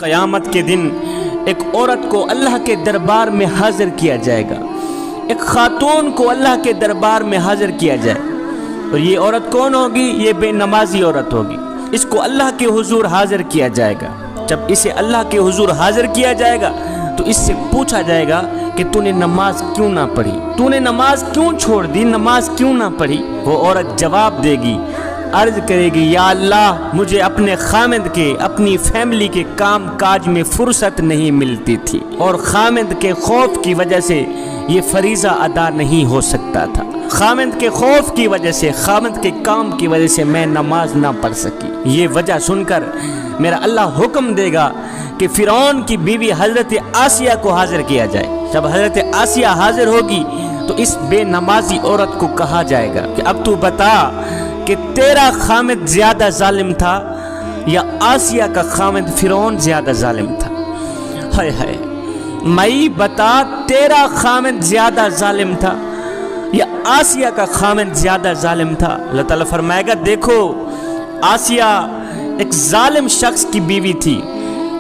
قیامت کے دن ایک عورت کو اللہ کے دربار میں حاضر کیا جائے گا، ایک خاتون کو اللہ کے دربار میں حاضر کیا جائے، اور یہ عورت کون ہوگی؟ یہ بے نمازی عورت ہوگی۔ اس کو اللہ کے حضور حاضر کیا جائے گا۔ جب اسے اللہ کے حضور حاضر کیا جائے گا تو اس سے پوچھا جائے گا کہ تو نے نماز کیوں نہ پڑھی، تو نے نماز کیوں چھوڑ دی، نماز کیوں نہ پڑھی؟ وہ عورت جواب دے گی، عرض کرے گی، یا اللہ مجھے اپنے خامد کے، اپنی فیملی کے کام کاج میں فرصت نہیں ملتی تھی، اور خامد کے خوف کی وجہ سے یہ فریضہ ادا نہیں ہو سکتا تھا، خامد کے خوف کی وجہ سے، خامد کے کام کی وجہ سے میں نماز نہ پڑھ سکی۔ یہ وجہ سن کر میرا اللہ حکم دے گا کہ فرعون کی بیوی حضرت آسیہ کو حاضر کیا جائے۔ جب حضرت آسیہ حاضر ہوگی تو اس بے نمازی عورت کو کہا جائے گا کہ اب تو بتا کہ تیرا خامد زیادہ ظالم تھا یا آسیہ کا خامد فرعون زیادہ ظالم تھا؟ ہائے ہائے، مئی بتا، تیرا خامد زیادہ ظالم تھا یا آسیہ کا خامد زیادہ ظالم تھا؟ اللہ تعالیٰ فرمائے گا، دیکھو آسیہ ایک ظالم شخص کی بیوی تھی،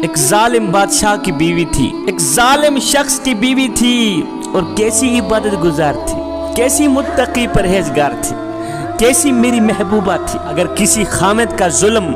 ایک ظالم بادشاہ کی بیوی تھی، ایک ظالم شخص کی بیوی تھی، اور کیسی عبادت گزار تھی، کیسی متقی پرہیزگار تھی، کیسی میری محبوبہ تھی۔ اگر کسی خامد کا ظلم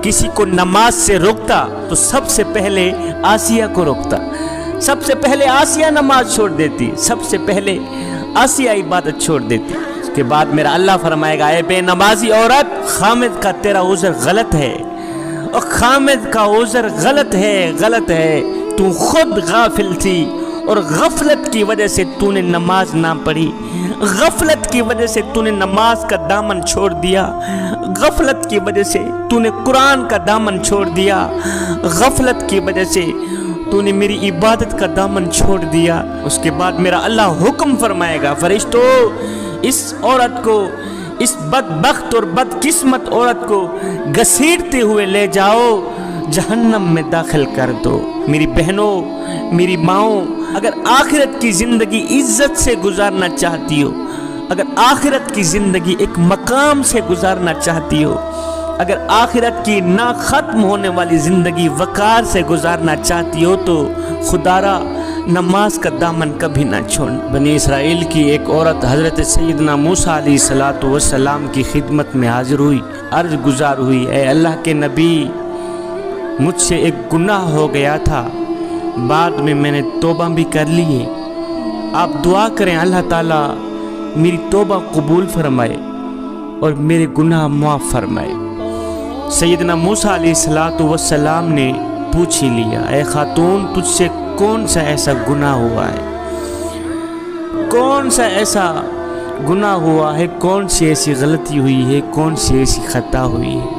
کسی کو نماز سے روکتا تو سب سے پہلے آسیہ کو روکتا، سب سے پہلے آسیہ نماز چھوڑ دیتی، سب سے پہلے آسیہ عبادت چھوڑ دیتی۔ اس کے بعد میرا اللہ فرمائے گا، اے بے نمازی عورت، خامد کا تیرا عذر غلط ہے، اور خامد کا عذر غلط ہے، تو خود غافل تھی، اور غفلت کی وجہ سے تو نے نماز نہ پڑھی، غفلت کی وجہ سے تو نے نماز کا دامن چھوڑ دیا، غفلت کی وجہ سے تو نے قرآن کا دامن چھوڑ دیا، غفلت کی وجہ سے تو نے میری عبادت کا دامن چھوڑ دیا۔ اس کے بعد میرا اللہ حکم فرمائے گا، فرشتو اس عورت کو، اس بدبخت اور بدقسمت عورت کو گھسیٹتے ہوئے لے جاؤ، جہنم میں داخل کر دو۔ میری بہنوں، میری ماؤں، اگر آخرت کی زندگی عزت سے گزارنا چاہتی ہو، اگر آخرت کی زندگی ایک مقام سے گزارنا چاہتی ہو، اگر آخرت کی نہ ختم ہونے والی زندگی وقار سے گزارنا چاہتی ہو، تو خدا را نماز کا دامن کبھی نہ چھوڑ۔ بنی اسرائیل کی ایک عورت حضرت سیدنا موسیٰ علیہ السلام کی خدمت میں حاضر ہوئی، عرض گزار ہوئی، اے اللہ کے نبی، مجھ سے ایک گناہ ہو گیا تھا، بعد میں نے توبہ بھی کر لی ہے، آپ دعا کریں اللہ تعالیٰ میری توبہ قبول فرمائے اور میرے گناہ معاف فرمائے۔ سیدنا موسیٰ علیہ السلام نے پوچھ ہی لیا، اے خاتون، تجھ سے کون سا ایسا گناہ ہوا ہے، کون سا ایسا گناہ ہوا ہے، کون سی ایسی غلطی ہوئی ہے، کون سی ایسی خطا ہوئی ہے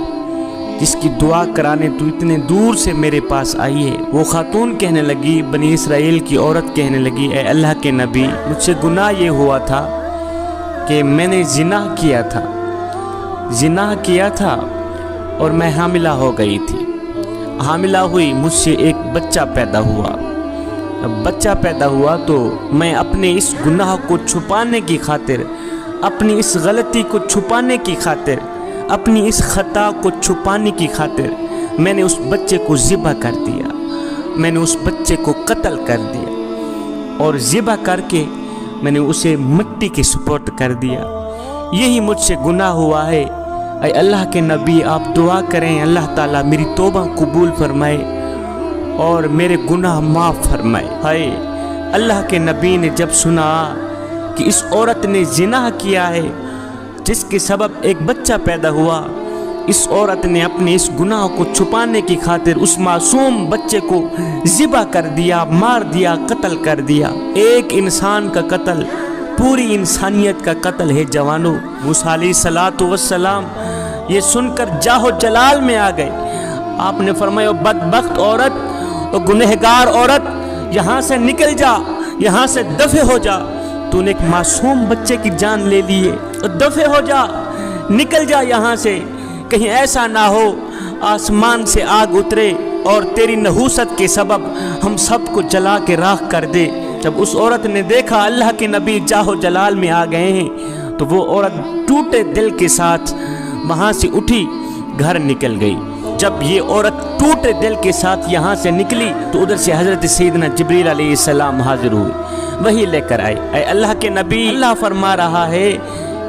جس کی دعا کرانے تو اتنے دور سے میرے پاس آئی ہے؟ وہ خاتون کہنے لگی، بنی اسرائیل کی عورت کہنے لگی، اے اللہ کے نبی، مجھ سے گناہ یہ ہوا تھا کہ میں نے زنا کیا تھا اور میں حاملہ ہو گئی تھی، حاملہ ہوئی، مجھ سے ایک بچہ پیدا ہوا، اب بچہ پیدا ہوا تو میں اپنے اس گناہ کو چھپانے کی خاطر، اپنی اس غلطی کو چھپانے کی خاطر، اپنی اس خطا کو چھپانے کی خاطر میں نے اس بچے کو ذبح کر دیا، میں نے اس بچے کو قتل کر دیا، اور ذبح کر کے میں نے اسے مٹی کے سپرد کر دیا، یہی مجھ سے گناہ ہوا ہے۔ اے اللہ کے نبی، آپ دعا کریں اللہ تعالیٰ میری توبہ قبول فرمائے اور میرے گناہ معاف فرمائے۔ ہائے، اللہ کے نبی نے جب سنا کہ اس عورت نے زنا کیا ہے جس کے سبب ایک بچہ پیدا ہوا، اس عورت نے اپنے اس گناہ کو چھپانے کی خاطر اس معصوم بچے کو ذبح کر دیا، مار دیا، قتل کر دیا۔ ایک انسان کا قتل پوری انسانیت کا قتل ہے جوانوں۔ موسیٰ علیہ السلام یہ سن کر جاہو جلال میں آ گئے۔ آپ نے فرمایا، بدبخت عورت اور گنہگار عورت، یہاں سے نکل جا، یہاں سے دفع ہو جا، تو نے ایک معصوم بچے کی جان لے لی ہے، دفع ہو جا، نکل جا یہاں سے، کہیں ایسا نہ ہو آسمان سے آگ اترے اور تیری نحوست کے سبب ہم سب کو جلا کے راکھ کر دے۔ جب اس عورت نے دیکھا اللہ کے نبی جاہو جلال میں آ گئے ہیں تو وہ عورت ٹوٹے دل کے ساتھ وہاں سے اٹھی، گھر نکل گئی۔ جب یہ عورت ٹوٹے دل کے ساتھ یہاں سے نکلی تو ادھر سے حضرت سیدنا جبریل علیہ السلام حاضر ہوئے، وہی لے کر آئے۔ اے اللہ کے نبی، اللہ فرما رہا ہے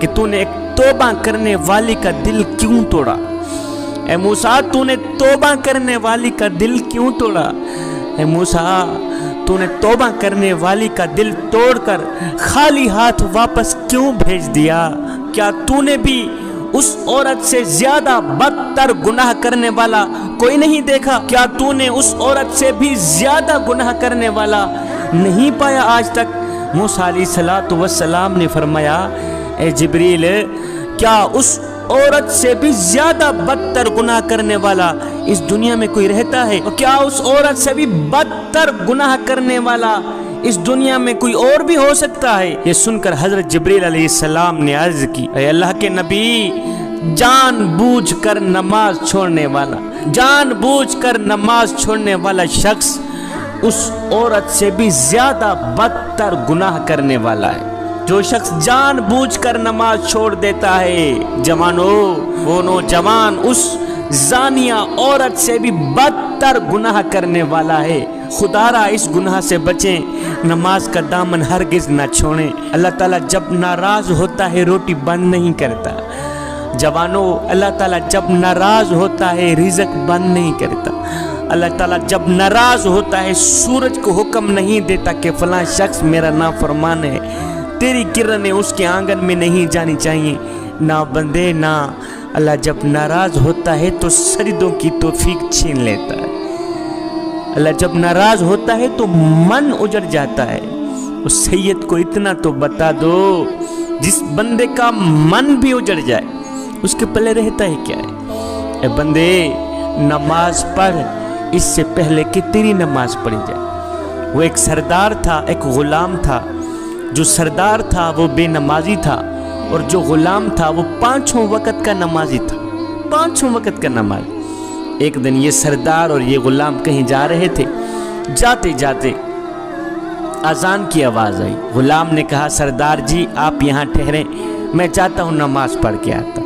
کہ تو نے ایک توبہ کرنے والی کا دل کیوں توڑا؟ اے موسیٰ، تو نے توبہ کرنے والی کا دل کیوں توڑا؟ اے موسیٰ، تو نے توبہ کرنے والی کا دل توڑ کر خالی ہاتھ واپس کیوں بھیج دیا؟ کیا تو نے بھی اس عورت سے زیادہ بدتر گناہ کرنے والا کوئی نہیں دیکھا؟ کیا تو نے اس عورت سے بھی زیادہ گناہ کرنے والا نہیں پایا آج تک؟ موسیٰ علیہ السلام نے فرمایا، اے جبریل، کیا اس عورت سے بھی زیادہ بدتر گناہ کرنے والا اس دنیا میں کوئی رہتا ہے؟ اور کیا اس عورت سے بھی بدتر گناہ کرنے والا اس دنیا میں کوئی اور بھی ہو سکتا ہے؟ یہ سن کر حضرت جبریل علیہ السلام نے عرض کی، اے اللہ کے نبی، جان بوجھ کر نماز چھوڑنے والا، جان بوجھ کر نماز چھوڑنے والا شخص اس عورت سے بھی زیادہ بدتر گناہ کرنے والا ہے۔ جو شخص جان بوجھ کر نماز چھوڑ دیتا ہے، جوانو، وہ نوجوان اس زانیہ عورت سے بھی بدتر گناہ کرنے والا ہے۔ خدا را اس گناہ سے بچیں، نماز کا دامن ہرگز نہ چھوڑیں۔ اللہ تعالیٰ جب ناراض ہوتا ہے روٹی بند نہیں کرتا۔ جوانو، اللہ تعالیٰ جب ناراض ہوتا ہے رزق بند نہیں کرتا۔ اللہ تعالیٰ جب ناراض ہوتا ہے سورج کو حکم نہیں دیتا کہ فلاں شخص میرا نافرمان ہے، تیری کرنیں اس کے آنگن میں نہیں جانی چاہیے۔ نہ بندے، نہ اللہ جب ناراض ہوتا ہے تو سجدوں کی توفیق چھین لیتا ہے۔ اللہ جب ناراض ہوتا ہے تو من اجڑ جاتا ہے۔ اس سید کو اتنا تو بتا دو، جس بندے کا من بھی اجڑ جائے اس کے پلے رہتا ہے کیا ہے؟ اے بندے، نماز پڑھ اس سے پہلے کہ تیری نماز پڑھی جائے۔ وہ ایک سردار تھا، ایک غلام تھا۔ جو سردار تھا وہ بے نمازی تھا، اور جو غلام تھا وہ 5 وقت کا نمازی تھا، 5 وقت کا نماز۔ ایک دن یہ سردار اور یہ غلام کہیں جا رہے تھے، جاتے جاتے اذان کی آواز آئی۔ غلام نے کہا، سردار جی آپ یہاں ٹھہریں، میں چاہتا ہوں نماز پڑھ کے آتا۔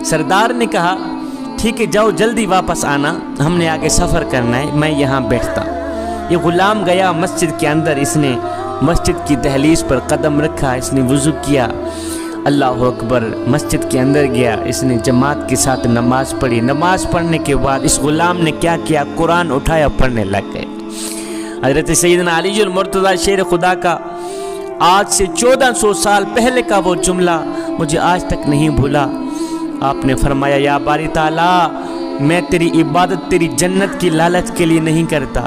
سردار نے کہا، ٹھیک ہے، جاؤ جلدی واپس آنا، ہم نے آگے سفر کرنا ہے، میں یہاں بیٹھتا۔ یہ غلام گیا مسجد کے اندر، اس نے مسجد کی دہلیز پر قدم رکھا، اس نے وضو کیا، اللہ اکبر، مسجد کے اندر گیا، اس نے جماعت کے ساتھ نماز پڑھی۔ نماز پڑھنے کے بعد اس غلام نے کیا کیا؟ قرآن اٹھایا، پڑھنے لگ گئے۔ حضرت سیدنا علی المرتضیٰ شیر خدا کا آج سے 1400 سال پہلے کا وہ جملہ مجھے آج تک نہیں بھولا۔ آپ نے فرمایا، یا باری تعالیٰ، میں تیری عبادت تیری جنت کی لالچ کے لیے نہیں کرتا،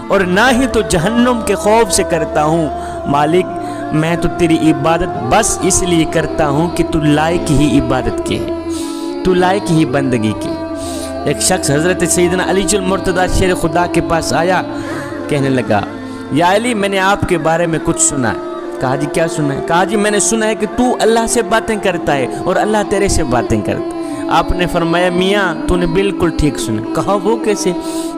اور نہ ہی تو جہنم کے خوف سے کرتا ہوں۔ مالک، میں تو تیری عبادت بس اس لیے کرتا ہوں کہ تو لائق ہی عبادت کے ہے، تو لائق ہی بندگی کی۔ ایک شخص حضرت سیدنا علی المرتضیٰ شیر خدا کے پاس آیا، کہنے لگا، یا علی، میں نے آپ کے بارے میں کچھ سنا ہے۔ کہا جی کیا سنا ہے؟ کہا جی میں نے سنا ہے کہ تو اللہ سے باتیں کرتا ہے اور اللہ تیرے سے باتیں کرتا ہے۔ آپ نے فرمایا، میاں تو نے بالکل ٹھیک سنا۔ کہا وہ کیسے؟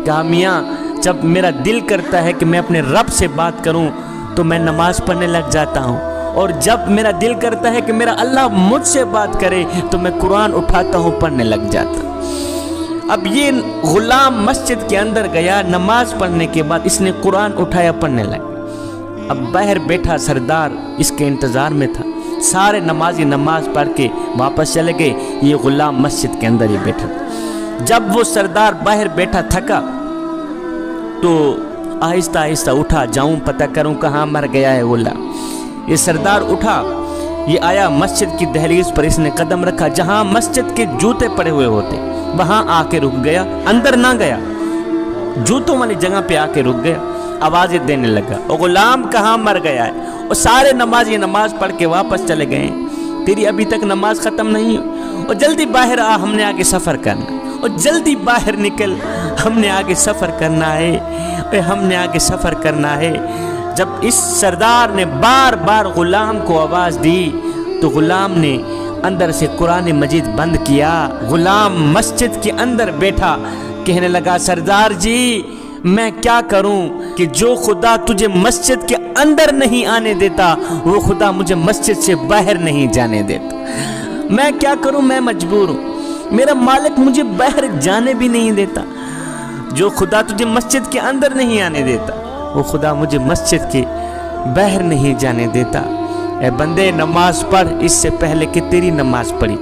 کہا میاں، جب میرا دل کرتا ہے کہ میں اپنے رب سے بات کروں تو میں نماز پڑھنے لگ جاتا ہوں، اور جب میرا دل کرتا ہے کہ میرا اللہ مجھ سے بات کرے تو میں قرآن اٹھاتا ہوں، پڑھنے لگ جاتا ہوں۔ اب یہ غلام مسجد کے اندر گیا، نماز پڑھنے کے بعد اس نے قرآن اٹھایا، پڑھنے لگا۔ اب باہر بیٹھا سردار اس کے انتظار میں تھا۔ سارے نمازی نماز پڑھ کے واپس چلے گئے، یہ غلام مسجد کے اندر ہی بیٹھا۔ جب وہ سردار باہر بیٹھا تھکا تو آہستہ آہستہ اٹھا، جاؤں پتہ کروں کہاں مر گیا ہے غلام۔ یہ سردار اٹھا، یہ آیا مسجد کی دہلیز پر، اس نے قدم رکھا، جہاں مسجد کے جوتے پڑے ہوئے ہوتے وہاں آ کے رک گیا، اندر نہ گیا، جوتوں والی جگہ پہ آ کے رک گیا، آوازیں دینے لگا، اور غلام کہاں مر گیا ہے؟ اور سارے نمازی نماز پڑھ کے واپس چلے گئے، تیری ابھی تک نماز ختم نہیں ہوئی، اور جلدی باہر آ، ہم نے آگے سفر کرنا، اور جلدی باہر نکل، ہم نے آگے سفر کرنا ہے، ہم نے آگے سفر کرنا ہے۔ جب اس سردار نے بار بار غلام کو آواز دی تو غلام نے اندر سے قرآن مجید بند کیا۔ غلام مسجد کے اندر بیٹھا، کہنے لگا، سردار جی میں کیا کروں کہ جو خدا تجھے مسجد کے اندر نہیں آنے دیتا وہ خدا مجھے مسجد سے باہر نہیں جانے دیتا۔ میں کیا کروں، میں مجبور ہوں، میرا مالک مجھے باہر جانے بھی نہیں دیتا۔ جو خدا تجھے مسجد کے اندر نہیں آنے دیتا، وہ خدا مجھے مسجد کے باہر نہیں جانے دیتا۔ اے بندے، نماز پڑھ اس سے پہلے کہ تیری نماز پڑھی۔